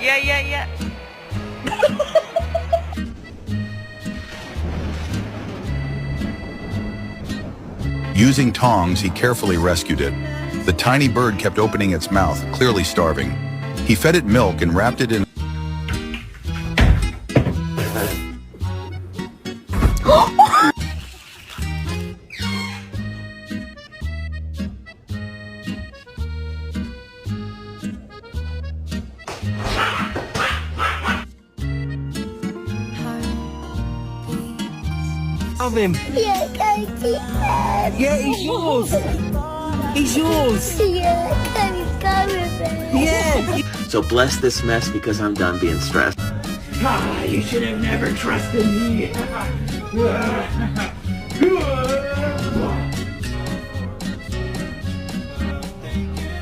Yeah. Using tongs, he carefully rescued it. The tiny bird kept opening its mouth, clearly starving. He fed it milk and wrapped it in. Have him. Yeah, can I keep him? Yeah, he's yours. He's yours. Yeah, can you come with me? Yeah. So bless this mess because I'm done being stressed. You should have never trusted me.